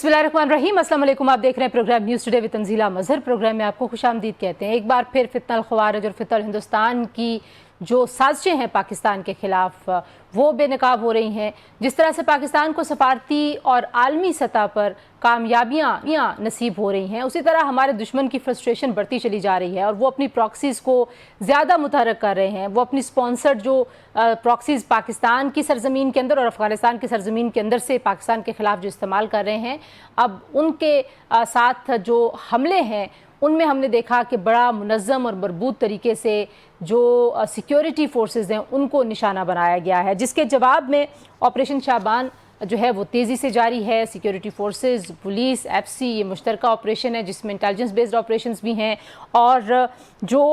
बिस्मिल्लाहिर्रहमानिर्रहीम। अस्सलाम वालेकुम। आप देख रहे हैं programme news today with Tanzeela Mazhar. Programme में आपको खुशामदीद कहते हैं। एक बार फिर फितना ख़वारिज और फितना हिंदुस्तान की जो साजिशें हैं पाकिस्तान के ख़िलाफ़ वो बेनकाब हो रही हैं। जिस तरह से पाकिस्तान को सफारती और आलमी सतह पर कामयाबियाँ नसीब हो रही हैं, उसी तरह हमारे दुश्मन की फ्रस्ट्रेशन बढ़ती चली जा रही है और वो अपनी प्रॉक्सीज़ को ज़्यादा मुतहरक कर रहे हैं। वो अपनी स्पॉन्सर्ड जो प्रॉक्सीज़ पाकिस्तान की सरजमीन के अंदर और अफ़गानिस्तान की सरजमीन के अंदर से पाकिस्तान के ख़िलाफ़ जो इस्तेमाल कर रहे हैं, अब उनके साथ जो हमले हैं उनमें हमने देखा कि बड़ा मुनज़्ज़म और मरबूत तरीके से जो सिक्योरिटी फोर्सेस हैं उनको निशाना बनाया गया है, जिसके जवाब में ऑपरेशन शाबान जो है वो तेज़ी से जारी है। सिक्योरिटी फोर्सेस, पुलिस, एफसी, ये मुश्तरका ऑपरेशन है जिसमें इंटेलिजेंस बेस्ड ऑपरेशंस भी हैं। और जो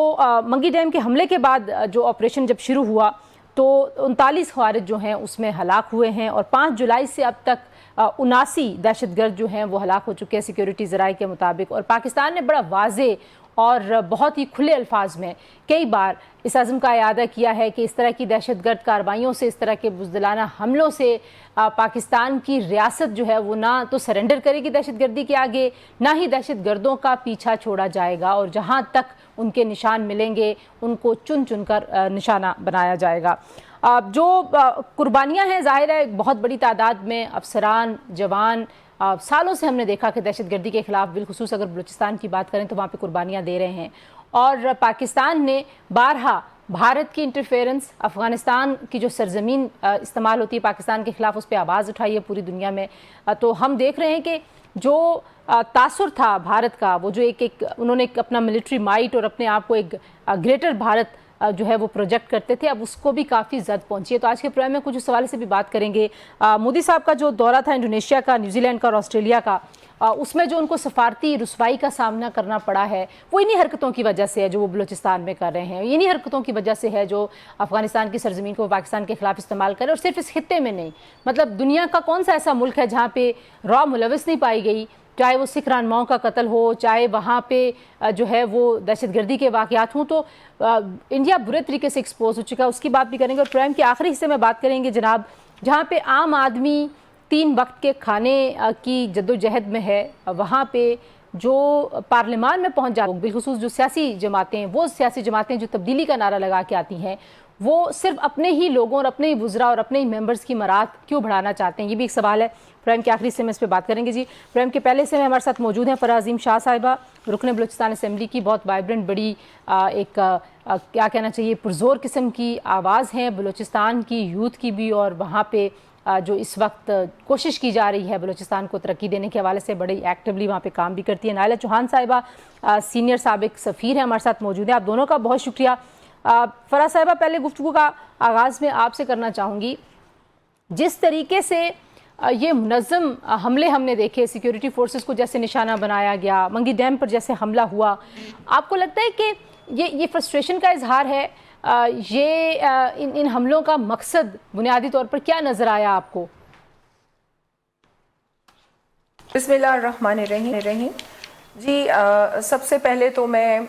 मंगी डैम के हमले के बाद जो ऑपरेशन जब शुरू हुआ तो 39 ख़वारिज जो हैं उसमें हलाक हुए हैं और 5 जुलाई से अब तक 79 दहशतगर्द जो हैं वो हलाक हो चुके हैं सिक्योरिटी ज़राए के मुताबिक। और पाकिस्तान ने बड़ा वाज़े और बहुत ही खुले अल्फाज में कई बार इस अज़्म का इयादा किया है कि इस तरह की दहशतगर्द कार्रवाइयों से, इस तरह के बुज़दिलाना हमलों से पाकिस्तान की रियासत जो है वो ना तो सरेंडर करेगी दहशतगर्दी के आगे, ना ही दहशतगर्दों का पीछा छोड़ा जाएगा और जहाँ तक उनके निशान मिलेंगे उनको चुन चुन कर निशाना बनाया जाएगा। जो कुर्बानियाँ हैं ज़ाहिर है बहुत बड़ी तादाद में अफसरान, जवान सालों से हमने देखा कि दहशतगर्दी के ख़िलाफ़ बिलखुसूस अगर बलूचिस्तान की बात करें तो वहाँ पे कुर्बानियाँ दे रहे हैं। और पाकिस्तान ने बारहा भारत की इंटरफेरेंस, अफ़गानिस्तान की जो सरजमीन इस्तेमाल होती है पाकिस्तान के ख़िलाफ़, उस पर आवाज़ उठाई है पूरी दुनिया में। तो हम देख रहे हैं कि जो तासुर था भारत का, वो जो एक उन्होंने अपना मिलिट्री माइट और अपने आप को एक ग्रेटर भारत जो है वो प्रोजेक्ट करते थे, अब उसको भी काफ़ी जद पहुंची है। तो आज के प्रोग्राम में कुछ उस हवाले से भी बात करेंगे। मोदी साहब का जो दौरा था इंडोनेशिया का, न्यूजीलैंड का और ऑस्ट्रेलिया का, उसमें जो उनको सफारती रुसवाई का सामना करना पड़ा है वो इन्हीं हरकतों की वजह से है जो वो बलूचिस्तान में कर रहे हैं। इन्हीं हरकतों की वजह से है जो अफ़गानिस्तान की सरजमीन को पाकिस्तान के ख़िलाफ़ इस्तेमाल कर रहे हैं। और सिर्फ इस खित्ते में नहीं, मतलब दुनिया का कौन सा ऐसा मुल्क है जहाँ पे रॉ मुलविस नहीं पाई गई, चाहे वो सिख रहनुमाओं का कत्ल हो, चाहे वहाँ पे जो है वो दहशतगर्दी के वाक़यात हों। तो इंडिया बुरे तरीके से एक्सपोज हो चुका है, उसकी बात भी करेंगे। और प्रोग्राम के आखिरी हिस्से में बात करेंगे जनाब, जहाँ पे आम आदमी 3 वक्त के खाने की जद्दोजहद में है, वहाँ पे जो पार्लियामान में पहुँच जाते हैं, बिलखुसूस जो सियासी जमातें, वो सियासी जमातें जो तब्दीली का नारा लगा के आती हैं, वो सिर्फ अपने ही लोगों और अपने ही वुज़रा और अपने ही मेंबर्स की मरात क्यों बढ़ाना चाहते हैं, ये भी एक सवाल है। प्रोग्राम के आखिरी से में इस पर बात करेंगे जी। प्रोग्राम के पहले से में हमारे साथ मौजूद हैं फराज़ीम शाह साहिबा, रुकन बलूचिस्तान असम्बली की, बहुत वाइब्रेंट, बड़ी एक क्या कहना चाहिए, पुरजोर किस्म की आवाज़ हैं बलूचिस्तान की यूथ की भी, और वहाँ पे जो इस वक्त कोशिश की जा रही है बलूचिस्तान को तरक्की देने के हवाले से बड़ी एक्टिवली वहाँ पे काम भी करती है। नाइला चौहान साहिबा सीनियर साबिक सफ़ीर हैं, हमारे साथ मौजूद हैं। आप दोनों का बहुत शुक्रिया। फराज साहिबा, पहले गुफ्तगू का आगाज़ में आपसे करना चाहूँगी। जिस तरीके से ये मुनज़्ज़म हमले हमने देखे, सिक्योरिटी फोर्सेस को जैसे निशाना बनाया गया, मंगी डैम पर जैसे हमला हुआ, आपको लगता है कि ये फ्रस्ट्रेशन का इजहार है? ये इन हमलों का मकसद बुनियादी तौर पर क्या नज़र आया आपको? बिस्मिल्लाहिर्रहमानिर्रहीम जी, सबसे पहले तो मैं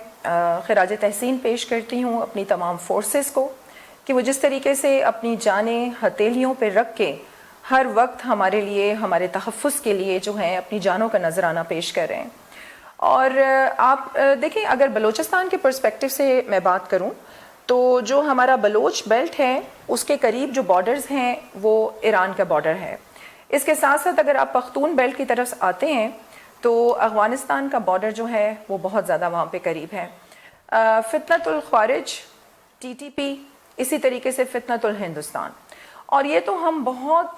खिराज तहसीन पेश करती हूँ अपनी तमाम फोर्सेस को कि वो जिस तरीके से अपनी जानें हथेलियों पर रख के हर वक्त हमारे लिए, हमारे तहफ़्फ़ुज़ के लिए जो है अपनी जानों का नजराना पेश कर रहे हैं। और आप देखें, अगर बलूचिस्तान के पर्सपेक्टिव से मैं बात करूं तो जो हमारा बलोच बेल्ट है उसके करीब जो बॉर्डर्स हैं वो ईरान का बॉर्डर है। इसके साथ साथ अगर आप पख्तून बेल्ट की तरफ आते हैं तो अफ़गानिस्तान का बॉर्डर जो है वो बहुत ज़्यादा वहाँ पे करीब है। फितनतुल ख़वारिज, TTP, इसी तरीके से फितनतुल हिंदुस्तान, और ये तो हम बहुत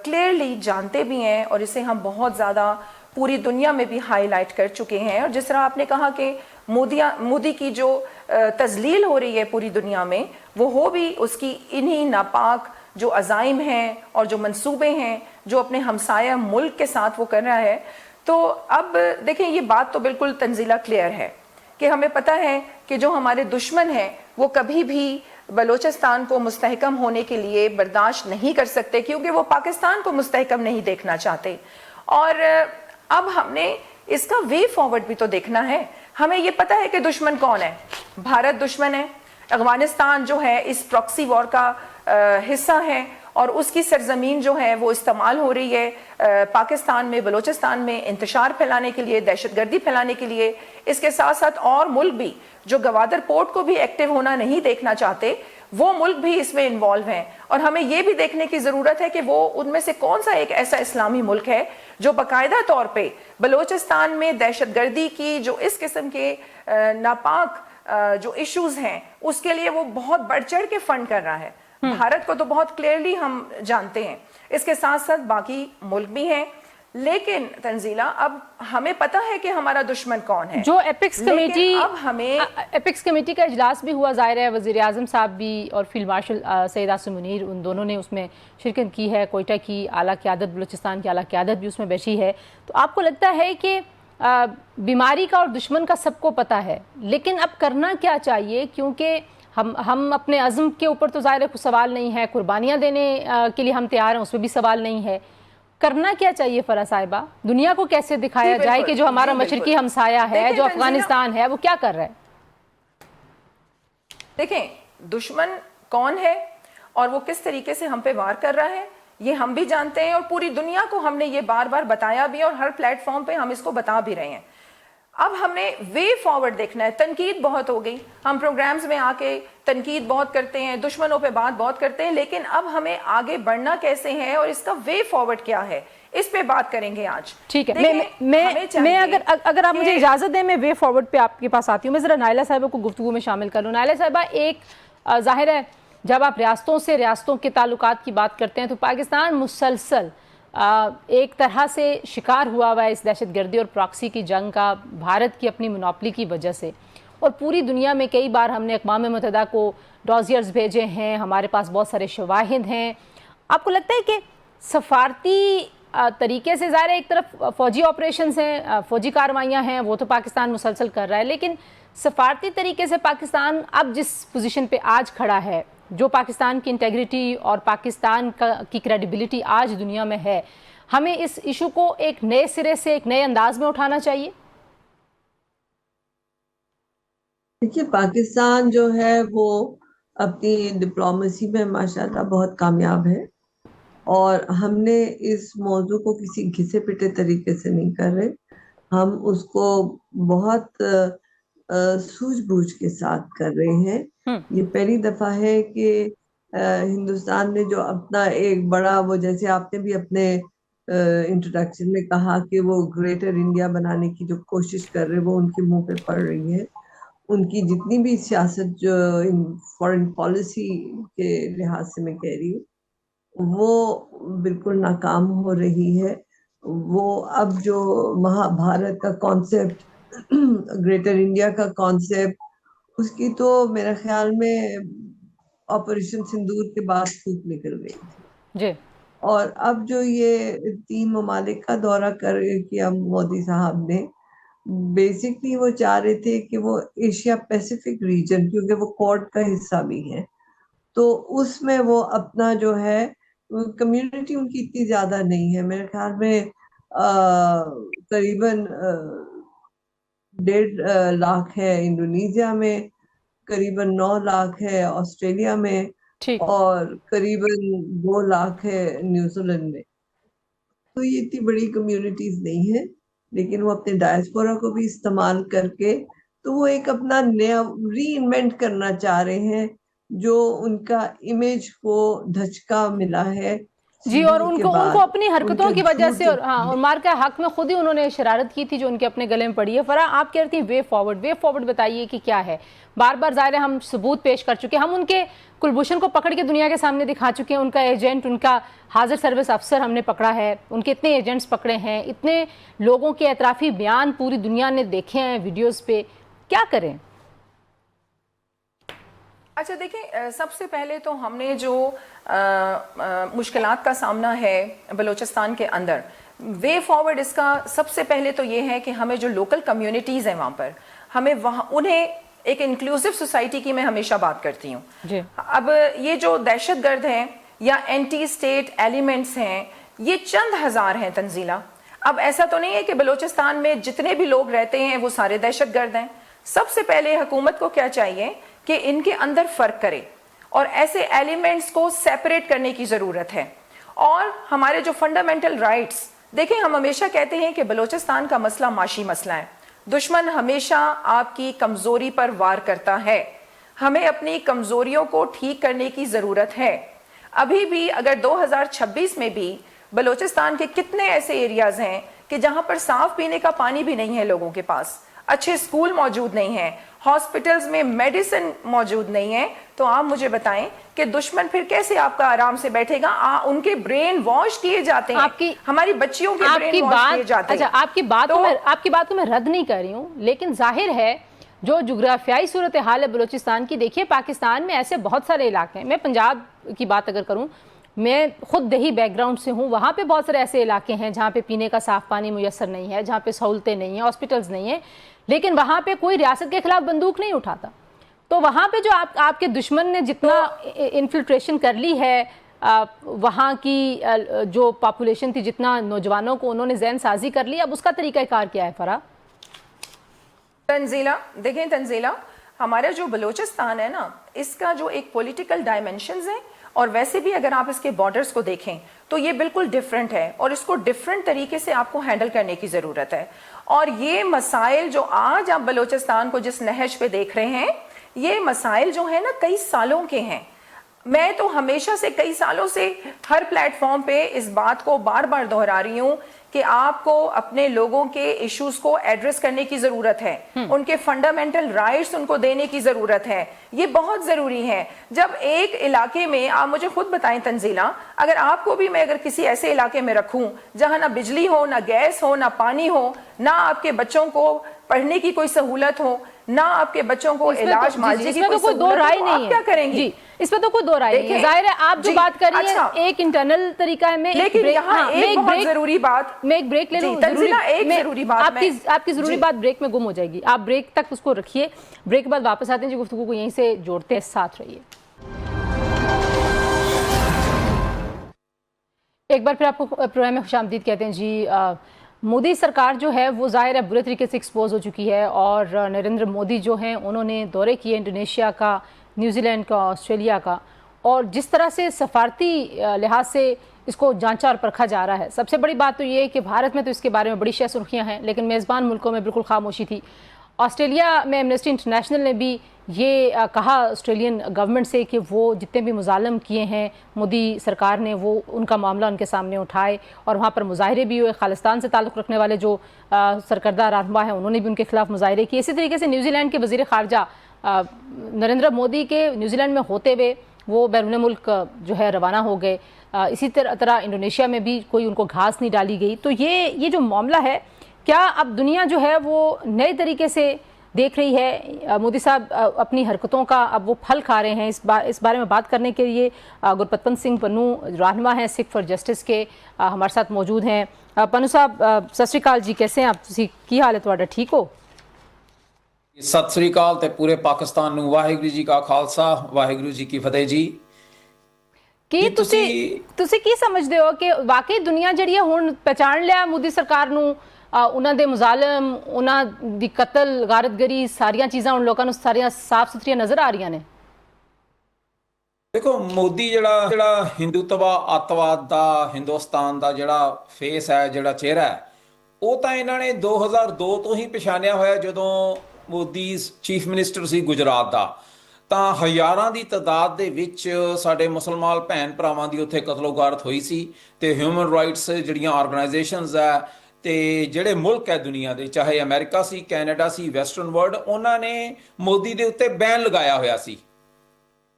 क्लियरली जानते भी हैं और इसे हम बहुत ज़्यादा पूरी दुनिया में भी हाईलाइट कर चुके हैं। और जिस तरह आपने कहा कि मोदी की जो तजलील हो रही है पूरी दुनिया में, वो हो भी उसकी इन्हीं नापाक जो अज़ाइम हैं और जो मंसूबे हैं जो अपने हमसाया मुल्क के साथ वो कर रहा है। तो अब देखें, ये बात तो बिल्कुल तंजीला क्लियर है कि हमें पता है कि जो हमारे दुश्मन हैं वो कभी भी बलूचिस्तान को मुस्तहकम होने के लिए बर्दाश्त नहीं कर सकते, क्योंकि वो पाकिस्तान को मुस्तहकम नहीं देखना चाहते। और अब हमने इसका वे फॉरवर्ड भी तो देखना है। हमें ये पता है कि दुश्मन कौन है, भारत दुश्मन है, अफगानिस्तान जो है इस प्रॉक्सी वॉर का हिस्सा है اور اس کی سرزمین جو ہے وہ استعمال ہو رہی ہے پاکستان میں، بلوچستان میں انتشار پھیلانے کے لیے، دہشت گردی پھیلانے کے لیے. اس کے ساتھ ساتھ اور ملک بھی جو گوادر پورٹ کو بھی ایکٹیو ہونا نہیں دیکھنا چاہتے، وہ ملک بھی اس میں انوالو ہیں. اور ہمیں یہ بھی دیکھنے کی ضرورت ہے کہ وہ ان میں سے کون سا ایک ایسا اسلامی ملک ہے جو باقاعدہ طور پہ بلوچستان میں دہشت گردی کی جو اس قسم کے ناپاک جو ایشوز ہیں اس کے لیے وہ بہت بڑھ چڑھ کے فنڈ کر رہا ہے. بھارت کو تو بہت کلیئرلی ہم جانتے ہیں. اس کے ساتھ ساتھ باقی ملک بھی ہیں. لیکن تنزیلہ اب ہمیں پتہ ہے کہ ہمارا دشمن کون ہے. جو ایپکس کمیٹی، اب ہمیں ایپکس کمیٹی کا اجلاس بھی ہوا، ظاہر ہے وزیر اعظم صاحب بھی اور فیلڈ مارشل سید عاصم منیر ان دونوں نے اس میں شرکت کی ہے. کوئٹہ کی اعلیٰ قیادت، بلوچستان کی اعلیٰ قیادت بھی اس میں بیٹھی ہے. تو آپ کو لگتا ہے کہ بیماری کا اور دشمن کا سب کو پتہ ہے، لیکن اب کرنا کیا چاہیے؟ کیونکہ ہم اپنے عزم کے اوپر تو ظاہر ہے کوئی سوال نہیں ہے، قربانیاں دینے کے لیے ہم تیار ہیں، اس میں بھی سوال نہیں ہے. کرنا کیا چاہیے فرح صاحبہ؟ دنیا کو کیسے دکھایا جائے کہ جو ہمارا مشرقی ہمسایہ ہے، جو افغانستان ہے، وہ کیا کر رہا ہے؟ دیکھیں دشمن کون ہے اور وہ کس طریقے سے ہم پہ وار کر رہا ہے یہ ہم بھی جانتے ہیں، اور پوری دنیا کو ہم نے یہ بار بار بتایا بھی، اور ہر پلیٹ فارم پہ ہم اس کو بتا بھی رہے ہیں. اب ہم نے وے فارورڈ دیکھنا ہے. تنقید بہت ہو گئی، ہم پروگرامز میں آ کے تنقید بہت کرتے ہیں، دشمنوں پہ بات بہت کرتے ہیں، لیکن اب ہمیں آگے بڑھنا کیسے ہے اور اس کا وے فارورڈ کیا ہے، اس پہ بات کریں گے آج. ٹھیک ہے، میں اگر آپ مجھے اجازت دیں میں وے فارورڈ پہ آپ کے پاس آتی ہوں. میں ذرا نائلہ صاحبہ کو گفتگو میں شامل کر لوں. نائلہ صاحبہ، ایک ظاہر ہے جب آپ ریاستوں کے تعلقات کی بات کرتے ہیں تو پاکستان مسلسل ایک طرح سے شکار ہوا ہے اس دہشت گردی اور پراکسی کی جنگ کا، بھارت کی اپنی منوپلی کی وجہ سے. اور پوری دنیا میں کئی بار ہم نے اقوام متحدہ کو ڈوزیئرز بھیجے ہیں، ہمارے پاس بہت سارے شواہد ہیں. آپ کو لگتا ہے کہ سفارتی طریقے سے، ظاہر ہے ایک طرف فوجی آپریشنز ہیں، فوجی کارروائیاں ہیں، وہ تو پاکستان مسلسل کر رہا ہے، لیکن سفارتی طریقے سے پاکستان اب جس پوزیشن پہ آج کھڑا ہے، جو پاکستان کی انٹیگریٹی اور پاکستان کی کریڈیبلٹی آج دنیا میں ہے، ہمیں اس ایشو کو ایک نئے سرے سے، ایک نئے انداز میں اٹھانا چاہیے؟ دیکھیے پاکستان جو ہے وہ اپنی ڈپلومیسی میں ماشاءاللہ بہت کامیاب ہے، اور ہم نے اس موضوع کو کسی گھسے پٹے طریقے سے نہیں کر رہے. ہم اس کو بہت سوجھ بوجھ کے ساتھ کر رہے ہیں. یہ پہلی دفعہ ہے کہ ہندوستان نے جو اپنا ایک بڑا، وہ جیسے آپ نے بھی اپنے انٹروڈکشن میں کہا کہ وہ گریٹر انڈیا بنانے کی جو کوشش کر رہے وہ ان کے منہ پہ پڑ رہی ہے. ان کی جتنی بھی سیاست جو فورن پالیسی کے لحاظ سے میں کہہ رہی ہوں، وہ بالکل ناکام ہو رہی ہے. وہ اب جو مہا بھارت کا کانسیپٹ، گریٹر انڈیا کا کانسیپٹ، اس کی تو میرے خیال میں آپریشن سندور کے بعد پھوٹ نکل گئی تھی. جی. اور اب جو یہ 3 ممالک کا دورہ کیا مودی صاحب نے، بیسکلی وہ چاہ رہے تھے کہ وہ ایشیا پیسیفک ریجن، کیونکہ وہ کوڈ کا حصہ بھی ہے، تو اس میں وہ اپنا جو ہے کمیونٹی ان کی اتنی زیادہ نہیں ہے. میرے خیال میں قریباً 1.5 لاکھ ہے انڈونیزیا میں، قریباً 9 لاکھ ہے آسٹریلیا میں، اور قریباً 2 لاکھ ہے نیوزی لینڈ میں. تو یہ اتنی بڑی کمیونٹیز نہیں ہیں، لیکن وہ اپنے ڈائسپورا کو بھی استعمال کر کے تو وہ ایک اپنا نیا ری انوینٹ کرنا چاہ رہے ہیں، جو ان کا امیج کو دھچکا ملا ہے. جی، اور ان کو اپنی حرکتوں کی وجہ سے، اور مار کا حق میں خود ہی انہوں نے شرارت کی تھی جو ان کے اپنے گلے میں پڑی ہے. فرح، آپ کہہ رہی تھیں وے فارورڈ بتائیے کہ کیا ہے؟ بار بار ظاہر ہے ہم ثبوت پیش کر چکے، ہم ان کے کلبھوشن کو پکڑ کے دنیا کے سامنے دکھا چکے ہیں، ان کا ایجنٹ، ان کا حاضر سروس افسر ہم نے پکڑا ہے، ان کے اتنے ایجنٹس پکڑے ہیں، اتنے لوگوں کے اعترافی بیان پوری دنیا نے دیکھے ہیں ویڈیوز پہ. کیا کریں؟ اچھا دیکھیں، سب سے پہلے تو ہم نے جو مشکلات کا سامنا ہے بلوچستان کے اندر، وے فارورڈ اس کا سب سے پہلے تو یہ ہے کہ ہمیں جو لوکل کمیونٹیز ہیں وہاں پر، ہمیں انہیں ایک انکلوسیو سوسائٹی کی میں ہمیشہ بات کرتی ہوں. اب یہ جو دہشت گرد ہیں یا اینٹی اسٹیٹ ایلیمنٹس ہیں، یہ چند ہزار ہیں تنزیلہ. اب ایسا تو نہیں ہے کہ بلوچستان میں جتنے بھی لوگ رہتے ہیں وہ سارے دہشت گرد ہیں. سب سے پہلے حکومت کو کیا چاہیے کہ ان کے اندر فرق کرے और ऐसे एलिमेंट्स को सेपरेट करने की ज़रूरत है। और हमारे जो फंडामेंटल राइट्स, देखें हम हमेशा कहते हैं कि बलूचिस्तान का मसला माशी मसला है, दुश्मन हमेशा आपकी कमज़ोरी पर वार करता है, हमें अपनी कमज़ोरियों को ठीक करने की ज़रूरत है। अभी भी अगर 2026 में भी बलूचिस्तान के कितने ऐसे एरियाज़ हैं कि जहाँ पर साफ़ पीने का पानी भी नहीं है, लोगों के पास अच्छे स्कूल मौजूद नहीं हैं, हॉस्पिटल्स में मेडिसिन मौजूद नहीं है, तो आप मुझे बताएं कि दुश्मन फिर कैसे आपका आराम से बैठेगा? उनके ब्रेन वॉश किए जाते हैं, हमारी बच्चियों के ब्रेन वॉश किए जाते हैं। अच्छा, आपकी बात को मैं रद्द नहीं कर रही हूँ, लेकिन जाहिर है जो जुग्राफियाई सूरत हाल है बलूचिस्तान की, देखिए पाकिस्तान में ऐसे बहुत सारे इलाके हैं। मैं पंजाब की बात अगर करूँ, मैं खुद दही बैकग्राउंड से हूँ, वहाँ पे बहुत सारे ऐसे इलाके हैं जहाँ पे पीने का साफ़ पानी मुयस्सर नहीं है, जहाँ पे सहूलतें नहीं हैं, हॉस्पिटल्स नहीं है, लेकिन वहाँ पे कोई रियासत के खिलाफ बंदूक नहीं उठाता। तो वहाँ पे जो आपके दुश्मन ने जितना इन्फिल्ट्रेशन कर ली है, वहाँ की जो पॉपुलेशन थी, जितना नौजवानों को उन्होंने जहन साजी कर ली, अब उसका तरीक़ाकार क्या है फरा? तंजीला, देखें तंजीला, हमारा जो बलूचिस्तान है ना, इसका जो एक पॉलिटिकल डायमेंशंस है, और वैसे भी अगर आप इसके बॉर्डर्स को देखें तो ये बिल्कुल डिफरेंट है, और इसको डिफरेंट तरीके से आपको हैंडल करने की ज़रूरत है। और ये मसाइल जो आज आप बलूचिस्तान को जिस नहज पे देख रहे हैं, ये मसाइल जो है ना कई सालों के हैं। मैं तो हमेशा से कई सालों से हर प्लेटफॉर्म पे इस बात को बार बार दोहरा रही हूँ कि आपको अपने लोगों के इश्यूज को एड्रेस करने की जरूरत है, उनके फंडामेंटल राइट्स उनको देने की जरूरत है, ये बहुत जरूरी है। जब एक इलाके में, आप मुझे खुद बताएं तंजीला, अगर आपको भी मैं अगर किसी ऐसे इलाके में रखूं जहां ना बिजली हो, ना गैस हो, ना पानी हो, ना आपके बच्चों को पढ़ने की कोई सहूलत हो, ना आपके बच्चों को इलाज मालजे की कोई दो राय नहीं है, क्या करेंगी? इसमें तो कोई दो राय नहीं है। जाहिर है आप जो बात कर रही हैं एक इंटरनल तरीका है। लेकिन यहाँ एक बहुत जरूरी बात, मैं एक ब्रेक ले लूं, जरूरी बात, आपकी जरूरी बात ब्रेक में गुम हो जाएगी, आप ब्रेक तक उसको रखिए, ब्रेक के बाद वापस आते हैं जी, गुफ्तगू को यहीं से जोड़ते हैं, साथ रहिए। एक बार फिर आपको प्रोग्राम में खुशामदीद कहते हैं जी। मोदी सरकार जो है वो ज़ाहिर है बुरे तरीके से एक्सपोज हो चुकी है, और नरेंद्र मोदी जो हैं उन्होंने दौरे किए इंडोनेशिया का, न्यूजीलैंड का, ऑस्ट्रेलिया का, और जिस तरह से सफारती लिहाज से इसको जांचा और परखा जा रहा है। सबसे बड़ी बात तो ये है कि भारत में तो इसके बारे में बड़ी शय सुर्खियाँ हैं, लेकिन मेज़बान मुल्कों में बिल्कुल खामोशी थी। ऑस्ट्रेलिया में एमनेस्टी इंटरनेशनल ने भी ये कहा ऑस्ट्रेलियन गवर्नमेंट से कि वो जितने भी मुजालम किए हैं मोदी सरकार ने, वो उनका मामला उनके सामने उठाए, और वहाँ पर मुजाहरे भी हुए। खालिस्तान से ताल्लुक़ रखने वाले जो सरकर्दा रहनुमा हैं उन्होंने भी उनके खिलाफ मुजाहरे किए। इसी तरीके से न्यूजीलैंड के वज़ीर ख़ारजा नरेंद्र मोदी के न्यूजीलैंड में होते हुए वो बैरून मुल्क जो है रवाना हो गए। इसी तरह इंडोनेशिया में भी कोई उनको घास नहीं डाली गई। तो ये जो मामला है, क्या अब दुनिया जो है वो नए तरीके से देख रही है? मोदी साहब अपनी हरकतों का अब वो फल खा रहे हैं। इस बारे में बात करने के लिए गुरपतवंत सिंह पन्नू रहनुमा हैं सिख फॉर जस्टिस के, हमारे साथ मौजूद हैं। पन्नू साहब सत श्री अकाल जी, कैसे हैं आप? की हाल है तुहाडा, ठीक हो? सत श्री अकाल ते पूरे पाकिस्तान नूं वाहिगुरू जी का खालसा, वाहिगुरू जी की फतेह जी। ਕੀ ਤੁਸੀਂ ਕੀ ਸਮਝਦੇ ਹੋ ਕਿ ਵਾਕਈ ਦੁਨੀਆ ਜਿਹੜੀ ਹੈ ਹੁਣ ਪਛਾਣ ਲਿਆ ਮੋਦੀ ਸਰਕਾਰ ਨੂੰ, ਉਹਨਾਂ ਦੇ ਮੁਜ਼ਾਲਮ, ਉਹਨਾਂ ਦੀ ਕਤਲ ਗਾਰਤਗਰੀ, ਸਾਰੀਆਂ ਚੀਜ਼ਾਂ ਹੁਣ ਲੋਕਾਂ ਨੂੰ ਸਾਰੀਆਂ ਸਾਫ਼ ਸੁਥਰੀਆਂ ਨਜ਼ਰ ਆ ਰਹੀਆਂ ਨੇ? ਦੇਖੋ ਮੋਦੀ ਜਿਹੜਾ ਹਿੰਦੂਤਵਾ, ਅੱਤਵਾਦ ਦਾ, ਹਿੰਦੁਸਤਾਨ ਦਾ ਜਿਹੜਾ ਫੇਸ ਹੈ, ਜਿਹੜਾ ਚਿਹਰਾ ਹੈ, ਉਹ ਤਾਂ ਇਹਨਾਂ ਨੇ 2002 ਤੋਂ ਹੀ ਪਛਾਣਿਆ ਹੋਇਆ। ਜਦੋਂ ਮੋਦੀ ਚੀਫ ਮਿਨਿਸਟਰ ਸੀ ਗੁਜਰਾਤ ਦਾ, ਤਾਂ ਹਜ਼ਾਰਾਂ ਦੀ ਤਾਦਾਦ ਦੇ ਵਿੱਚ ਸਾਡੇ ਮੁਸਲਮਾਨ ਭੈਣ ਭਰਾਵਾਂ ਦੀ ਉੱਥੇ ਕਤਲੋਗਾਰਤ ਹੋਈ ਸੀ, ਤੇ ਹਿਊਮਨ ਰਾਈਟਸ ਜਿਹੜੀਆਂ ਆਰਗੇਨਾਈਜੇਸ਼ਨਸ ਹੈ ਤੇ ਜਿਹੜੇ ਮੁਲਕ ਹੈ ਦੁਨੀਆ ਦੇ, ਚਾਹੇ ਅਮਰੀਕਾ ਸੀ, ਕੈਨੇਡਾ ਸੀ, ਵੈਸਟਰਨ ਵਰਲਡ, ਉਹਨਾਂ ਨੇ ਮੋਦੀ ਦੇ ਉੱਤੇ ਬੈਨ ਲਗਾਇਆ ਹੋਇਆ ਸੀ।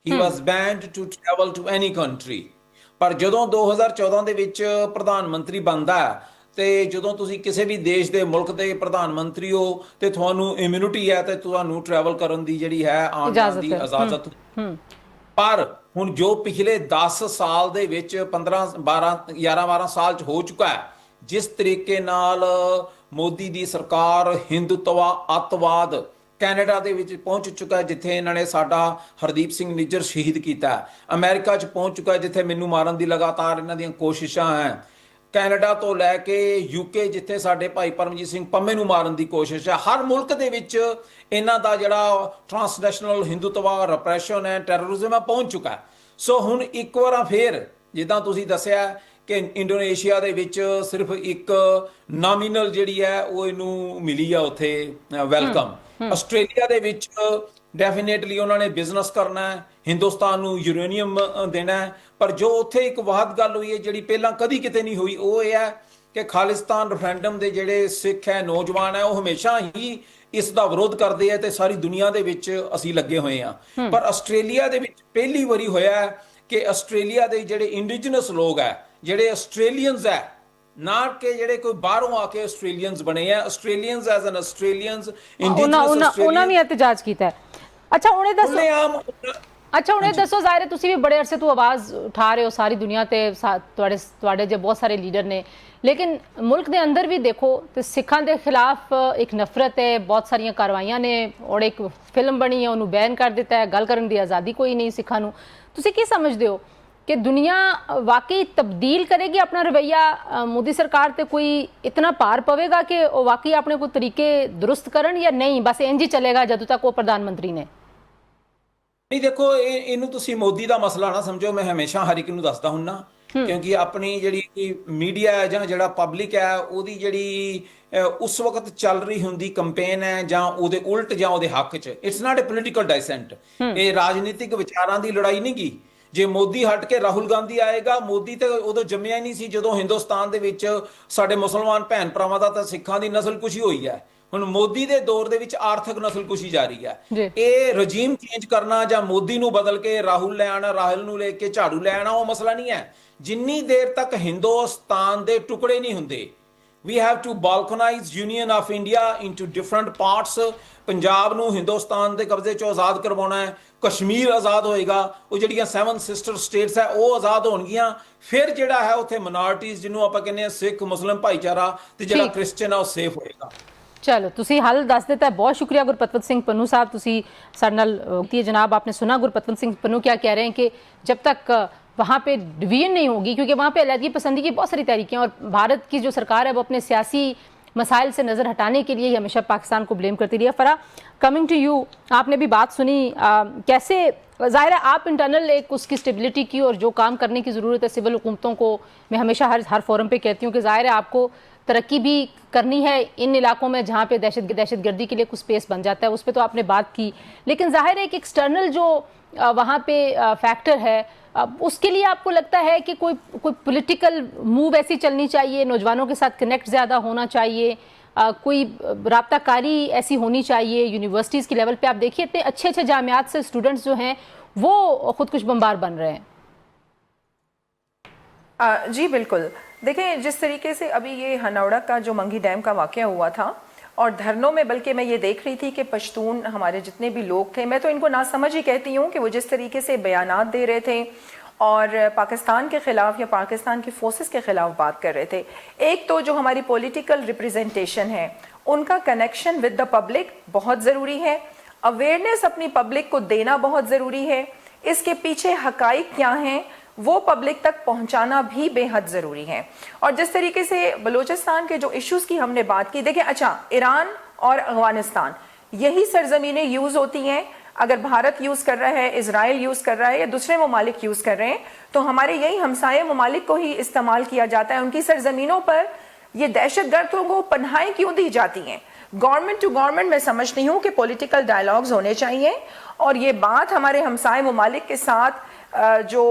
He was banned to travel to any country. ਪਰ ਜਦੋਂ 2014 ਦੇ ਵਿੱਚ ਪ੍ਰਧਾਨ ਮੰਤਰੀ ਬਣਦਾ ਹੈ, ਤੇ ਜਦੋਂ ਤੁਸੀਂ ਕਿਸੇ ਵੀ ਦੇਸ਼ ਦੇ ਮੁਲਕ ਦੇ ਪ੍ਰਧਾਨ ਮੰਤਰੀ ਹੋ ਤੇ ਤੁਹਾਨੂੰ ਇਮਿਊਨਿਟੀ ਹੈ ਤੇ ਤੁਹਾਨੂੰ ਟਰੈਵਲ ਕਰਨ ਦੀ ਜਿਹੜੀ ਹੈ ਆਉਣ ਜਾਣ ਦੀ ਇਜਾਜ਼ਤ। ਪਰ ਹੁਣ ਜੋ ਪਿਛਲੇ 10 ਸਾਲ ਦੇ ਵਿੱਚ 11-12 ਸਾਲ ਚ ਹੋ ਚੁੱਕਾ ਹੈ, ਜਿਸ ਤਰੀਕੇ ਨਾਲ ਮੋਦੀ ਦੀ ਸਰਕਾਰ ਹਿੰਦੂਤਵਾ, ਅੱਤਵਾਦ ਕੈਨੇਡਾ ਦੇ ਵਿੱਚ ਪਹੁੰਚ ਚੁੱਕਾ ਹੈ, ਜਿੱਥੇ ਇਹਨਾਂ ਨੇ ਸਾਡਾ ਹਰਦੀਪ ਸਿੰਘ ਨਿੱਜਰ ਸ਼ਹੀਦ ਕੀਤਾ। ਅਮਰੀਕਾ ਚ ਪਹੁੰਚ ਚੁੱਕਾ ਹੈ, ਜਿੱਥੇ ਮੈਨੂੰ ਮਾਰਨ ਦੀ ਲਗਾਤਾਰ ਇਹਨਾਂ ਦੀਆਂ ਕੋਸ਼ਿਸ਼ਾਂ ਹੈ। ਕੈਨੇਡਾ ਤੋਂ ਲੈ ਕੇ ਯੂਕੇ, ਜਿੱਥੇ ਸਾਡੇ ਭਾਈ ਪਰਮਜੀਤ ਸਿੰਘ ਪੰਮੇ ਨੂੰ ਮਾਰਨ ਦੀ ਕੋਸ਼ਿਸ਼ ਹੈ, ਹਰ ਮੁਲਕ ਦੇ ਵਿੱਚ ਇਹਨਾਂ ਦਾ ਜਿਹੜਾ ਟਰਾਂਸਨੈਸ਼ਨਲ ਹਿੰਦੂਤਵਾ, ਰਿਪਰੈਸ਼ਨ ਹੈ, ਟੈਰਰਿਜ਼ਮ ਹੈ, ਪਹੁੰਚ ਚੁੱਕਾ ਹੈ। ਸੋ ਹੁਣ ਇੱਕ ਵਾਰ ਫੇਰ ਜਿੱਦਾਂ ਤੁਸੀਂ ਦੱਸਿਆ ਕਿ ਇੰਡੋਨੇਸ਼ੀਆ ਦੇ ਵਿੱਚ ਸਿਰਫ ਇੱਕ ਨਾਮੀਨਲ ਜਿਹੜੀ ਹੈ ਉਹ ਇਹਨੂੰ ਮਿਲੀ ਆ ਉੱਥੇ ਵੈਲਕਮ। ਆਸਟ੍ਰੇਲੀਆ ਦੇ ਵਿੱਚ ਡੈਫੀਨੇਟਲੀ ਉਹਨਾਂ ਨੇ ਬਿਜ਼ਨਸ ਕਰਨਾ ਹੈ, ਹਿੰਦੁਸਤਾਨ ਨੂੰ ਯੂਰੇਨੀਅਮ ਦੇਣਾ ਹੈ। ਪਰ ਜੋ ਉੱਥੇ ਇੱਕ ਵਾਹਦ ਗੱਲ ਹੋਈ ਹੈ ਜਿਹੜੀ ਪਹਿਲਾਂ ਕਦੀ ਕਿਤੇ ਨਹੀਂ ਹੋਈ, ਉਹ ਇਹ ਹੈ ਕਿ ਖਾਲਿਸਤਾਨ ਰੈਫਰੈਂਡਮ ਦੇ ਜਿਹੜੇ ਸਿੱਖ ਹੈ, ਨੌਜਵਾਨ ਹੈ, ਉਹ ਹਮੇਸ਼ਾ ਹੀ ਇਸ ਦਾ ਵਿਰੋਧ ਕਰਦੇ ਆ ਤੇ ਸਾਰੀ ਦੁਨੀਆ ਦੇ ਵਿੱਚ ਅਸੀਂ ਲੱਗੇ ਹੋਏ ਆ। ਪਰ ਆਸਟ੍ਰੇਲੀਆ ਦੇ ਵਿੱਚ ਪਹਿਲੀ ਵਾਰੀ ਹੋਇਆ ਕਿ ਆਸਟ੍ਰੇਲੀਆ ਦੇ ਜਿਹੜੇ ਇੰਡੀਜਨਸ ਲੋਕ ਹੈ, ਜਿਹੜੇ ਆਸਟ੍ਰੇਲੀਅਨਸ ਹੈ, ਨਾ ਕਿ ਜਿਹੜੇ ਕੋਈ ਬਾਹਰੋਂ ਆ ਕੇ ਆਸਟ੍ਰੇਲੀਅਨਸ ਬਣੇ ਆ, Australians as an Australians indigenous ਉਹਨਾਂ ਵੀ ਇhtਜਾਜ ਕੀਤਾ ਹੈ। ਅੱਛਾ ਉਹਨੇ ਦੱਸੋ, ਅੱਛਾ ਉਹਨੇ ਦੱਸੋ, ਜ਼ਾਹਿਰ ਹੈ ਤੁਸੀਂ ਵੀ ਬੜੇ ਅਰਸੇ ਤੋਂ ਆਵਾਜ਼ ਉਠਾ ਰਹੇ ਹੋ ਸਾਰੀ ਦੁਨੀਆ ਤੇ, ਤੁਹਾਡੇ ਜੇ ਬਹੁਤ ਸਾਰੇ ਲੀਡਰ ਨੇ, ਲੇਕਿਨ ਮੁਲਕ ਦੇ ਅੰਦਰ ਵੀ ਦੇਖੋ ਤੇ ਸਿੱਖਾਂ ਦੇ ਖਿਲਾਫ ਇੱਕ ਨਫ਼ਰਤ ਹੈ, ਬਹੁਤ ਸਾਰੀਆਂ ਕਾਰਵਾਈਆਂ ਨੇ, ਔਰ ਇੱਕ ਫਿਲਮ ਬਣੀ ਹੈ ਉਹਨੂੰ ਬੈਨ ਕਰ ਦਿੱਤਾ ਹੈ, ਗੱਲ ਕਰਨ ਦੀ ਆਜ਼ਾਦੀ ਕੋਈ ਨਹੀਂ ਸਿੱਖਾਂ ਨੂੰ। ਤੁਸੀਂ ਕੀ ਸਮਝਦੇ ਹੋ ਕਿ ਦੁਨੀਆ ਵਾਕਈ ਤਬਦੀਲ ਕਰੇਗੀ ਆਪਣਾ ਰਵੱਈਆ, ਮੋਦੀ ਸਰਕਾਰ ਤੇ ਕੋਈ ਇਤਨਾ ਭਾਰ ਪਵੇਗਾ ਕਿ ਉਹ ਵਾਕਈ ਆਪਣੇ ਕੋਈ ਤਰੀਕੇ ਦੁਰਸਤ ਕਰਨ, ਜਾਂ ਨਹੀਂ ਬਸ ਇੰਜ ਹੀ ਚੱਲੇਗਾ ਜਦੋਂ ਤੱਕ ਉਹ ਪ੍ਰਧਾਨ ਮੰਤਰੀ ਨੇ? ਨਹੀਂ ਦੇਖੋ, ਇਹਨੂੰ ਤੁਸੀਂ ਮੋਦੀ ਦਾ ਮਸਲਾ ਨਾ ਸਮਝੋ। ਮੈਂ ਹਮੇਸ਼ਾ ਹਰ ਇੱਕ ਨੂੰ ਦੱਸਦਾ ਹੁੰਨਾ, ਕਿਉਂਕਿ ਆਪਣੀ ਜਿਹੜੀ ਮੀਡੀਆ ਹੈ ਜਾਂ ਜਿਹੜਾ ਪਬਲਿਕ ਹੈ, ਉਹਦੀ ਜਿਹੜੀ ਉਸ ਵਕਤ ਚੱਲ ਰਹੀ ਹੁੰਦੀ ਕੰਪੇਨ ਹੈ ਜਾਂ ਉਹਦੇ ਉਲਟ ਜਾਂ ਉਹਦੇ ਹੱਕ 'ਚ, ਇਟਸ ਨਾਟ ਅ ਪੋਲੀਟੀਕਲ ਡਾਇਸੈਂਟ। ਇਹ ਰਾਜਨੀਤਿਕ ਵਿਚਾਰਾਂ ਦੀ ਲੜਾਈ ਨਹੀਂ ਗੀ। ਜੇ ਮੋਦੀ ਹਟ ਕੇ ਰਾਹੁਲ ਗਾਂਧੀ ਆਏਗਾ, ਮੋਦੀ ਤੇ ਉਦੋਂ ਜੰਮਿਆ ਹੀ ਨਹੀਂ ਸੀ ਜਦੋਂ ਹਿੰਦੁਸਤਾਨ ਦੇ ਵਿੱਚ ਸਾਡੇ ਮੁਸਲਮਾਨ ਭੈਣ ਭਰਾਵਾਂ ਦਾ ਤਾਂ ਸਿੱਖਾਂ ਦੀ ਨਸਲਕੁਸ਼ੀ ਹੋਈ ਹੈ। ਹੁਣ ਮੋਦੀ ਦੇ ਦੌਰ ਦੇ ਵਿੱਚ ਆਰਥਿਕ ਨਸਲਕੁਸ਼ੀ ਜਾਰੀ ਹੈ। ਇਹ ਰਜੀਮ ਚੇਂਜ ਕਰਨਾ ਜਾਂ ਮੋਦੀ ਨੂੰ ਬਦਲ ਕੇ ਰਾਹੁਲ ਲੈ ਆਣਾ, ਰਾਹੁਲ ਨੂੰ ਲੈ ਕੇ ਝਾੜੂ ਲੈ ਆਣਾ, ਉਹ ਮਸਲਾ ਨਹੀਂ ਹੈ। ਜਿੰਨੀ ਦੇਰ ਤੱਕ ਹਿੰਦੁਸਤਾਨ ਦੇ ਟੁਕੜੇ ਨਹੀਂ ਹੁੰਦੇ, we have to balkanize union of India into different parts। Punjab ਨੂੰ ਹਿੰਦੁਸਤਾਨ ਦੇ ਕਬਜ਼ੇ ਚੋਂ ਆਜ਼ਾਦ ਕਰਵਾਉਣਾ ਹੈ, ਕਸ਼ਮੀਰ ਆਜ਼ਾਦ ਹੋਏਗਾ, ਉਹ ਜਿਹੜੀਆਂ 7 ਸਿਸਟਰ ਸਟੇਟਸ ਹੈ ਉਹ ਆਜ਼ਾਦ ਹੋਣਗੀਆਂ। ਫਿਰ ਜਿਹੜਾ ਹੈ ਉੱਥੇ ਮਿਨੋਰਟੀਜ਼, ਜਿਹਨੂੰ ਆਪਾਂ ਕਹਿੰਦੇ ਆ ਸਿੱਖ ਮੁਸਲਿਮ ਭਾਈਚਾਰਾ ਤੇ ਜਿਹੜਾ ਕ੍ਰਿਸਚਨ ਆ, ਉਹ ਸੇਫ ਹੋਏਗਾ। चलो तुसी हल दस देता है, बहुत शुक्रिया गुरपतवंत सिंह पन्नू साहब। तुसी साडे नाल जनाब, आपने सुना गुरपतवंत सिंह पन्नू क्या कह रहे हैं कि जब तक वहाँ पे डिवीजन नहीं होगी, क्योंकि वहाँ पे अलहदगी पसंदी की बहुत सारी तहरीकें, और भारत की जो सरकार है वो अपने सियासी मसाइल से नज़र हटाने के लिए ही हमेशा पाकिस्तान को ब्लेम करती रही है। फरा, कमिंग टू यू, आपने भी बात सुनी, कैसे ज़ाहिर है आप इंटरनल एक उसकी स्टेबिलिटी की और जो काम करने की ज़रूरत है सिविल हुकूमतों को, मैं हमेशा हर फोरम पे कहती हूँ कि ज़ाहिर है आपको तरक्की भी करनी है इन इलाकों में जहाँ पे दहशतगर्दी के लिए कुछ स्पेस बन जाता है, उस पर तो आपने बात की। लेकिन ज़ाहिर है एक एक्सटर्नल जो वहाँ पे फैक्टर है, उसके लिए आपको लगता है कि कोई पॉलिटिकल मूव ऐसी चलनी चाहिए, नौजवानों के साथ कनेक्ट ज़्यादा होना चाहिए, कोई राब्ताकारी ऐसी होनी चाहिए यूनिवर्सिटीज़ के लेवल पे? आप देखिए इतने अच्छे अच्छे जामियात से स्टूडेंट्स जो हैं वो खुदकुश बम्बार बन रहे हैं। जी बिल्कुल। देखें, जिस तरीके से अभी ये हनौड़ा का जो मंगी डैम का वाक़या हुआ था, और धरनों में बल्कि मैं ये देख रही थी कि पश्तून हमारे जितने भी लोग थे, मैं तो इनको ना समझ ही कहती हूँ कि वो जिस तरीके से बयानात दे रहे थे और पाकिस्तान के ख़िलाफ़ या पाकिस्तान की फोर्सेस के ख़िलाफ़ बात कर रहे थे। एक तो जो हमारी पॉलिटिकल रिप्रेजेंटेशन है, उनका कनेक्शन विद द पब्लिक बहुत ज़रूरी है, अवेयरनेस अपनी पब्लिक को देना बहुत ज़रूरी है, इसके पीछे हक़ाइक़ क्या हैं वो पब्लिक तक पहुंचाना भी बेहद ज़रूरी है। और जिस तरीके से बलूचिस्तान के जो इश्यूज़ की हमने बात की, देखिए अच्छा, ईरान और अफ़गानिस्तान यही सरज़मीनें यूज़ होती हैं। अगर भारत यूज़ कर रहा है, इज़राइल यूज़ कर रहा है या दूसरे ममालिक यूज़ कर रहे हैं, तो हमारे यही हमसाये ममालिक को ही इस्तेमाल किया जाता है। उनकी सरज़मीनों पर ये दहशतगर्दों को पनाहें क्यों दी जाती हैं? गवर्नमेंट टू गवर्नमेंट मैं समझती हूँ कि पॉलिटिकल डायलॉग्स होने चाहिए, और ये बात हमारे हमसाये ममालिक के साथ जो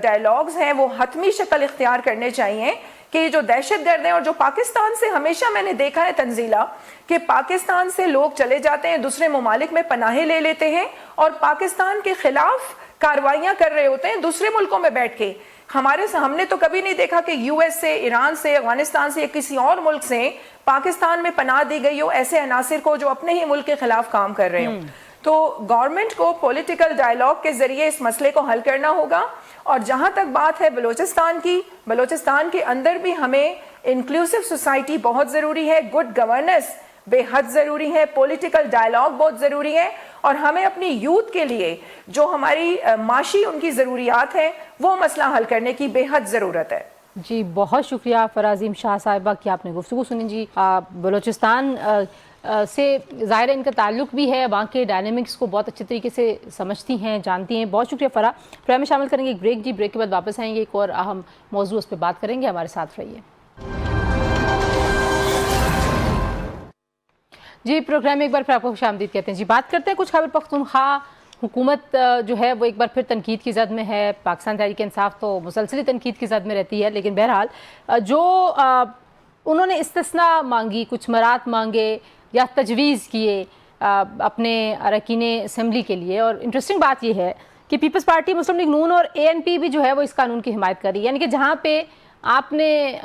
डायलॉग्स हैं वो हतमी शक्ल इख्तियार करने चाहिए कि जो दहशतगर्द हैं, और जो पाकिस्तान से हमेशा मैंने देखा है तंजीला कि पाकिस्तान से लोग चले जाते हैं, दूसरे ममालिक में पनाहें ले लेते हैं और पाकिस्तान के खिलाफ कार्रवाइयाँ कर रहे होते हैं दूसरे मुल्कों में बैठ के। हमने तो कभी नहीं देखा कि यूएस से, ईरान से, अफगानिस्तान से या किसी और मुल्क से पाकिस्तान में पनाह दी गई हो ऐसे अनासिर को जो अपने ही मुल्क के खिलाफ काम कर रहे हों। तो गवर्नमेंट को पॉलिटिकल डायलॉग के ज़रिए इस मसले को हल करना होगा। और जहाँ तक बात है बलूचिस्तान की, बलूचिस्तान के अंदर भी हमें इंक्लूसिव सोसाइटी बहुत ज़रूरी है, गुड गवर्नेंस बेहद ज़रूरी है, पॉलिटिकल डायलॉग बहुत ज़रूरी है, और हमें अपनी यूथ के लिए जो हमारी माशी उनकी ज़रूरियात है वो मसला हल करने की बेहद ज़रूरत है। جی بہت شکریہ فرازیم شاہ صاحبہ کہ آپ نے گفتگو سنی جی. بلوچستان سے ظاہر ان کا تعلق بھی ہے، وہاں کے ڈائنامکس کو بہت اچھے طریقے سے سمجھتی ہیں، جانتی ہیں. بہت شکریہ فرا. پروگرام میں شامل کریں گے ایک بریک جی، بریک کے بعد واپس آئیں گے، ایک اور اہم موضوع اس پہ بات کریں گے. ہمارے ساتھ رہیے. جی پروگرام میں ایک بار پھر آپ کو خوش آمدید کہتے ہیں. جی بات کرتے ہیں کچھ خیبر پختونخوا حکومت جو ہے وہ ایک بار پھر تنقید کی زد میں ہے. پاکستان تحریک انصاف تو مسلسل تنقید کی زد میں رہتی ہے، لیکن بہرحال جو انہوں نے استثناء مانگی، کچھ مرات مانگے یا تجویز کیے اپنے اراکین اسمبلی کے لیے، اور انٹرسٹنگ بات یہ ہے کہ پیپلز پارٹی، مسلم لیگ نون اور ANP بھی جو ہے وہ اس قانون کی حمایت کر رہی ہے. یعنی کہ جہاں پہ آپ نے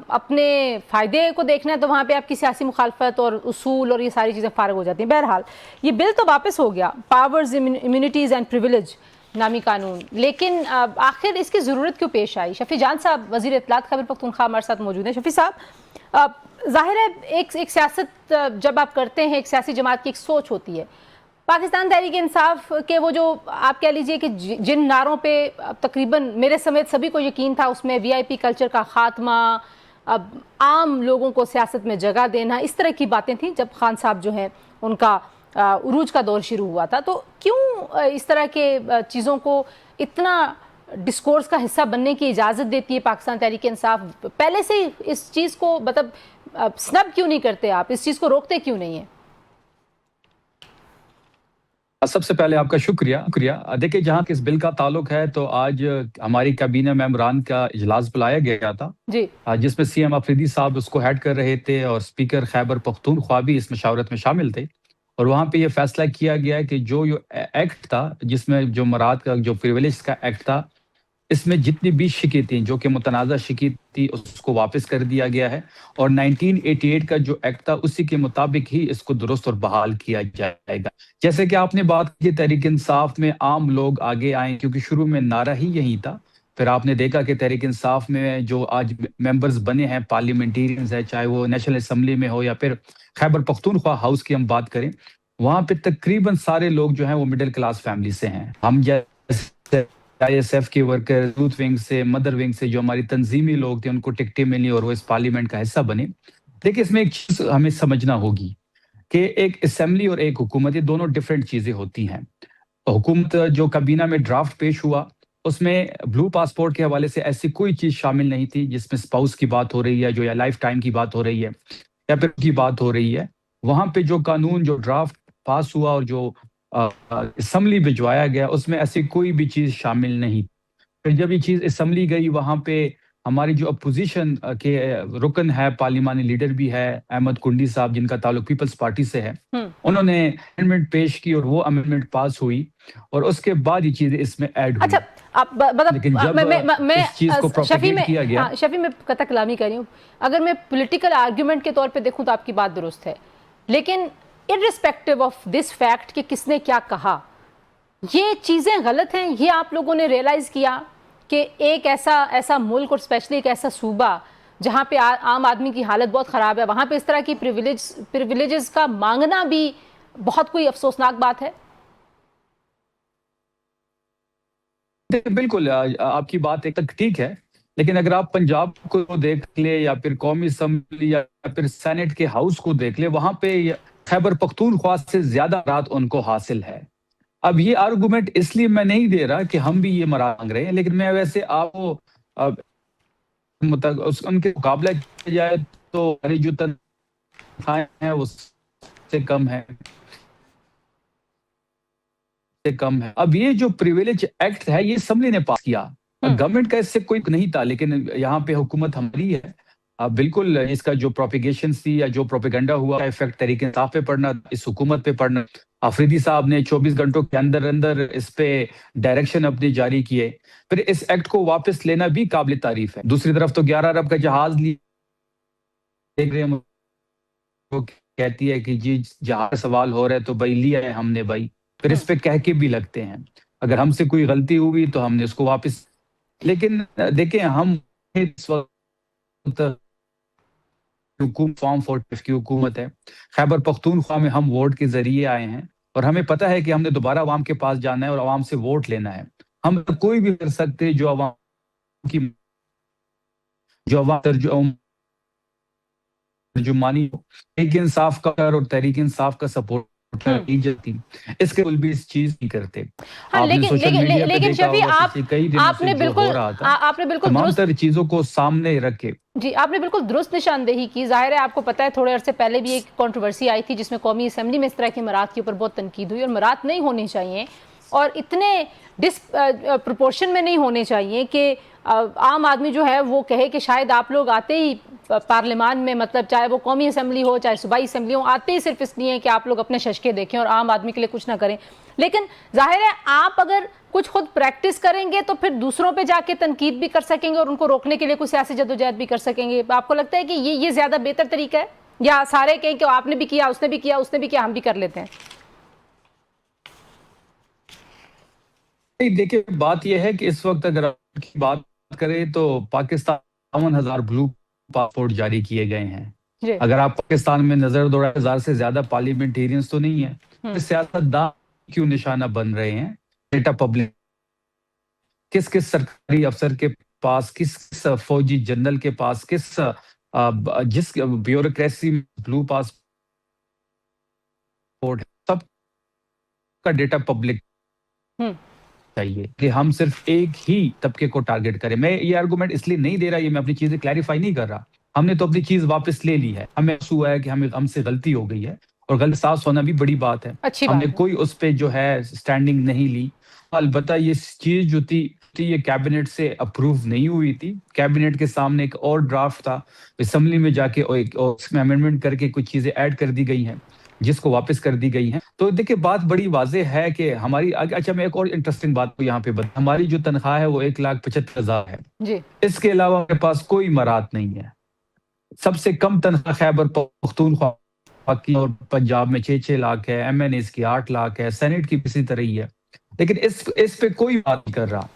اپنے فائدے کو دیکھنا ہے تو وہاں پہ آپ کی سیاسی مخالفت اور اصول اور یہ ساری چیزیں فارغ ہو جاتی ہیں. بہرحال یہ بل تو واپس ہو گیا، پاورز، امیونٹیز اینڈ پریویلیج نامی قانون، لیکن آخر اس کی ضرورت کیوں پیش آئی؟ شفیع جان صاحب وزیر اطلاعات خیبر پختونخوا ہمارے ساتھ موجود ہیں. شفیع صاحب، ظاہر ہے ایک سیاست جب آپ کرتے ہیں، ایک سیاسی جماعت کی ایک سوچ ہوتی ہے. پاکستان تحریک انصاف کے وہ جو آپ کہہ لیجئے کہ جن نعروں پہ تقریباً میرے سمیت سبھی کو یقین تھا، اس میں VIP کلچر کا خاتمہ، اب عام لوگوں کو سیاست میں جگہ دینا، اس طرح کی باتیں تھیں جب خان صاحب جو ہیں ان کا عروج کا دور شروع ہوا تھا. تو کیوں اس طرح کے چیزوں کو اتنا ڈسکورس کا حصہ بننے کی اجازت دیتی ہے پاکستان تحریک انصاف؟ پہلے سے اس چیز کو مطلب سنب کیوں نہیں کرتے آپ، اس چیز کو روکتے کیوں نہیں ہیں؟ سب سے پہلے آپ کا شکریہ. دیکھیں، جہاں اس بل کا تعلق ہے تو آج ہماری کابینہ ممبران کا اجلاس بلایا گیا تھا جی، جس میں CM آفریدی صاحب اس کو ہیڈ کر رہے تھے اور اسپیکر خیبر پختونخوا بھی اس مشاورت میں شامل تھے. اور وہاں پہ یہ فیصلہ کیا گیا کہ جو ایکٹ تھا، جس میں جو مراد کا جو پریویلیج کا ایکٹ تھا، اس میں جتنی بھی شکیں تھیں جو کہ متنازع شکیں تھی، اس کو واپس کر دیا گیا ہے. اور 1988 کا جو ایکٹ تھا اسی کے مطابق ہی اس کو درست اور بحال کیا جائے گا. جیسے کہ آپ نے بات کی تحریک انصاف میں عام لوگ آگے آئیں، کیونکہ شروع میں نعرہ ہی یہی تھا. پھر آپ نے دیکھا کہ تحریک انصاف میں جو آج ممبرز بنے ہیں، پارلیمنٹیرینز ہیں، چاہے وہ نیشنل اسمبلی میں ہو یا پھر خیبر پختونخوا ہاؤس کی ہم بات کریں، وہاں پہ تقریباً سارے لوگ جو ہیں وہ مڈل کلاس فیملی سے ہیں. ہم جیسے ISF کے ورکر، یوتھ ونگ سے، مدر ونگ سے جو ہماری تنظیمی لوگ تھے، ان کو ٹکٹیں ملی اور وہ اس پارلیمنٹ کا حصہ بنے. دیکھیں، اس میں ایک چیز ہمیں سمجھنا ہوگی کہ ایک اسمبلی اور ایک حکومت، یہ دونوں ڈیفرنٹ چیزیں ہوتی ہیں. حکومت جو کابینہ میں ڈرافٹ پیش ہوا، اس میں بلو پاسپورٹ کے حوالے سے ایسی کوئی چیز شامل نہیں تھی جس میں اسپاؤس کی بات ہو رہی ہے، جو یا لائف ٹائم کی بات ہو رہی ہے یا پھر کی بات ہو رہی ہے. وہاں پہ جو قانون، جو ڈرافٹ پاس ہوا اور جو اسمبلی بھجوایا گیا، اس میں ایسی کوئی بھی چیز شامل نہیں. پھر جب یہ چیز اسمبلی گئی، وہاں پہ ہماری جو اپوزیشن کے رکن ہے، پارلیمانی لیڈر بھی ہے، احمد کنڈی صاحب، جن کا تعلق پیپلز پارٹی سے ہے، انہوں نے امینڈمنٹ پیش کی اور وہ امینڈمنٹ پاس ہوئی اور اس کے بعد یہ چیزیں اس میں ایڈ ہوئی. اچھا، آپ لیکن جب اس چیز کو پروپیگیٹ کیا گیا، شفیع میں قطع کلامی کر رہی ہوں، اگر میں پولیٹیکل آرگیومنٹ کے طور پہ دیکھوں تو آپ کی بات درست ہے، لیکن irrespective آف دس فیکٹ کہ کس نے کیا کہا، یہ چیزیں غلط ہیں. یہ آپ لوگوں نے ریئلائز کیا کہ ایک ایسا ملک اور اسپیشلی ایک ایسا صوبہ جہاں پہ عام آدمی کی حالت بہت خراب ہے، وہاں پہ اس طرح کی پریویلیجز کا مانگنا بھی بہت کوئی افسوسناک بات ہے؟ بالکل آپ کی بات ایک تک ٹھیک ہے، لیکن اگر آپ پنجاب کو دیکھ لیں یا پھر قومی اسمبلی یا پھر سینٹ کے ہاؤس کو دیکھ لیں، وہاں پہ خیبر پختونخوا سے زیادہ رات ان کو حاصل ہے. اب یہ آرگومنٹ اس لیے میں نہیں دے رہا کہ ہم بھی یہ مانگ رہے ہیں، لیکن میں ویسے آپ کو ان کے مقابلہ کیا جائے تو ہماری جو تنخواہیں ہیں وہ سے کم ہے. اب یہ جو پریویلیج ایکٹ ہے، یہ اسمبلی نے پاس کیا، گورنمنٹ کا اس سے کوئی نہیں تھا، لیکن یہاں پہ حکومت ہماری ہے. بالکل اس کا جو پروپیگیشن تھی یا جو پروپیگنڈا ہوا، افیکٹ تحریک انصاف پہ پڑنا، اس حکومت پہ پڑنا. آفریدی صاحب نے 24 گھنٹوں کے اندر اس پہ ڈائریکشن اپنی جاری کیے. پھر اس ایکٹ کو واپس لینا بھی قابل تعریف ہے. دوسری طرف تو 11 ارب کا جہاز دیکھ رہے ہیں، وہ کہتی ہے کہ جی جہاز سوال ہو رہا ہے تو بھائی لیا ہے ہم نے بھائی. پھر اس پہ کہہ کے بھی لگتے ہیں اگر ہم سے کوئی غلطی ہوئی تو ہم نے اس کو واپس. لیکن دیکھیں، ہم اس وقت فارم 45 کی حکومت ہے. خیبر پختونخوا میں ہم ووٹ کے ذریعے آئے ہیں اور ہمیں پتہ ہے کہ ہم نے دوبارہ عوام کے پاس جانا ہے اور عوام سے ووٹ لینا ہے. ہم کوئی بھی کر سکتے جو عوام کی जो अवाम तर्जुमानी तहरीक इंसाफ का और तहरीक इंसाफ का सपोर्ट नहीं जलती, इसके भी इस चीज नहीं करते। हाँ, आपने लेकिन सोशल मीडिया पे लेकिन देखा शफी होगा आप पिछले कई दिनों आपने से जो बिल्कुल हो रहा था, आपने बिल्कुल तमाम दुरुस्त तर चीजों को सामने रख के जी आपने बिल्कुल दुरुस्त निशानदेही की। जाहिर है आपको पता है थोड़े अरसे पहले भी एक कंट्रोवर्सी आई थी जिसमें कौमी असेंबली में इस तरह की मरात के ऊपर बहुत तनकीद हुई, और मरात नहीं होनी चाहिए और इतने प्रोपोर्शन में नहीं होने चाहिए कि आम आदमी जो है वो कहे कि शायद आप लोग आते ही पार्लियामान में, मतलब चाहे वो कौमी असेंबली हो चाहे सूबाई असेंबली हो, आते ही सिर्फ इसलिए कि आप लोग अपने शशके देखें और आम आदमी के लिए कुछ ना करें। लेकिन जाहिर है आप अगर कुछ खुद प्रैक्टिस करेंगे तो फिर दूसरों पे जाके तनकीद भी कर सकेंगे और उनको रोकने के लिए कुछ सियासी जद्दोजहद भी कर सकेंगे। आपको लगता है कि ये ज्यादा बेहतर तरीका है, या सारे कहें कि आपने भी किया, उसने भी किया, उसने भी किया, हम भी कर लेते हैं? देखिए, बात यह है कि इस वक्त अगर आपकी बात करें तो पाकिस्तान 52,000 ब्लू पासपोर्ट जारी किए गए हैं। जी अगर आप पाकिस्तान में नजर दौड़ा, 1000 से ज्यादा पार्लियामेंटेरियंस तो नहीं है, तो सियासतदान क्यों निशाना बन रहे हैं? डेटा पब्लिक किस किस सरकारी अफसर के पास, किस किस फौजी जनरल के पास, किस जिस ब्यूरोक्रेसी में ब्लू पासपोर्ट है, सब का डेटा पब्लिक हम्म चाहिए कि हम सिर्फ एक ही तबके को टारगेट करें। मैं ये आर्गुमेंट इसलिए नहीं दे रहा, ये मैं अपनी चीजें क्लैरिफाई नहीं कर रहा। हमने तो अपनी चीज वापस ले ली है, हमें हुआ है कि हमसे गलती हो गई है, और गलत साफ होना भी बड़ी बात है। अच्छी हमने बात है। कोई उस पे जो है स्टैंडिंग नहीं ली। अलबत्ता ये चीज जो थी ये कैबिनेट से अप्रूव नहीं हुई थी। कैबिनेट के सामने एक और ड्राफ्ट था, असेंबली में जाके उसमें अमेंडमेंट करके कुछ चीजें ऐड कर दी गई हैं, जिसको वापस कर दी गई हैं। तो देखिए, बात बड़ी वाज़ेह है कि हमारी, अच्छा मैं एक और इंटरेस्टिंग बात को यहाँ पे बता, हमारी जो तनख्वाह है वो 1,75,000 है। जी इसके अलावा हमारे पास कोई मरात नहीं है। सबसे कम तनख्वाह खैबर पख्तूनख्वा की और पंजाब में 6-6 लाख है, MNAs की 8 लाख है, सेनेट की इसी तरह ही है। लेकिन इस पे कोई बात नहीं कर रहा।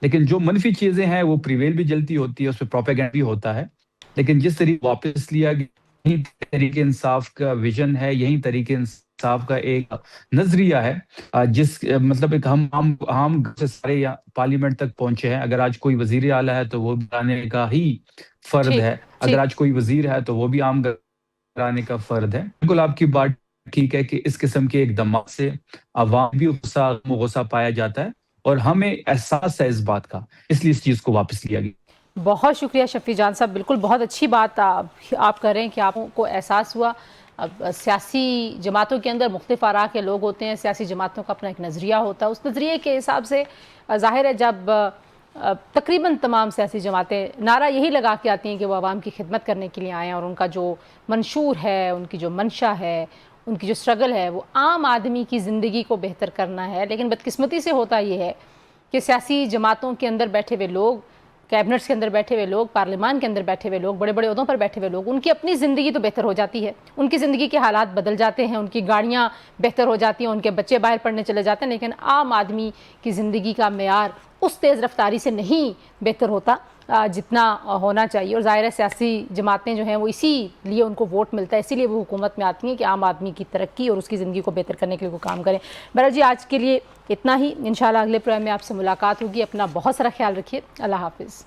लेकिन जो मनफी चीजें हैं वो प्रिवेल भी जल्दी होती है, उस पर प्रोपेगेंडा भी होता है। लेकिन जिस तरीके वापस लिया गया, यही तरीके इंसाफ का विजन है, यही तरीके इंसाफ का एक नजरिया है, जिस मतलब एक हम से सारे पार्लियामेंट तक पहुंचे हैं। अगर आज कोई वजीर आला है तो वो बनाने का ही फर्ज ठीक है, अगर ठीक आज कोई वजीर है तो वो भी आम कराने का फर्ज है। बिल्कुल आपकी बात ठीक है कि इस किस्म के एक दमाग से अवाम भी गुस्सा पाया जाता है, और हमें एहसास है इस बात का, इसलिए इस चीज को वापस लिया गया। बहुत शुक्रिया शफी जान साहब, बिल्कुल बहुत अच्छी बात आप कर रहे हैं कि आपको एहसास हुआ। अब सियासी जमातों के अंदर मुख्तलिफ आरा के लोग होते हैं, सियासी जमातों का अपना एक नज़रिया होता है। उस नज़रिए के हिसाब से ज़ाहिर है जब तकरीबन तमाम सियासी जमातें नारा यही लगा के आती हैं कि वो आवाम की खिदमत करने के लिए आएँ, और उनका जो मंशूर है, उनकी जो मंशा है, उनकी जो स्ट्रगल है वो आम आदमी की ज़िंदगी को बेहतर करना है। लेकिन बदकिस्मती से होता ये है कि सियासी जमातों के अंदर बैठे हुए लोग, कैबिनेट्स के अंदर बैठे हुए लोग, पार्लियामान के अंदर बैठे हुए लोग, बड़े बड़े ओहदों पर बैठे हुए लोग, उनकी अपनी ज़िंदगी तो बेहतर हो जाती है, उनकी ज़िंदगी के हालात बदल जाते हैं, उनकी गाड़ियाँ बेहतर हो जाती हैं, उनके बच्चे बाहर पढ़ने चले जाते हैं, लेकिन आम आदमी की ज़िंदगी का मेयार उस तेज़ रफ्तारी से नहीं बेहतर होता जितना होना चाहिए। और ज़ाहिर है सियासी जमातें जो हैं वो इसीलिए उनको वोट मिलता है, इसीलिए वो हुकूमत में आती हैं कि आम आदमी की तरक्की और उसकी ज़िंदगी को बेहतर करने के लिए वो काम करें। बहरहाल जी, आज के लिए इतना ही। इंशाल्लाह अगले प्रोग्राम में आपसे मुलाकात होगी। अपना बहुत सारा ख्याल रखिए। अल्लाह हाफिज़।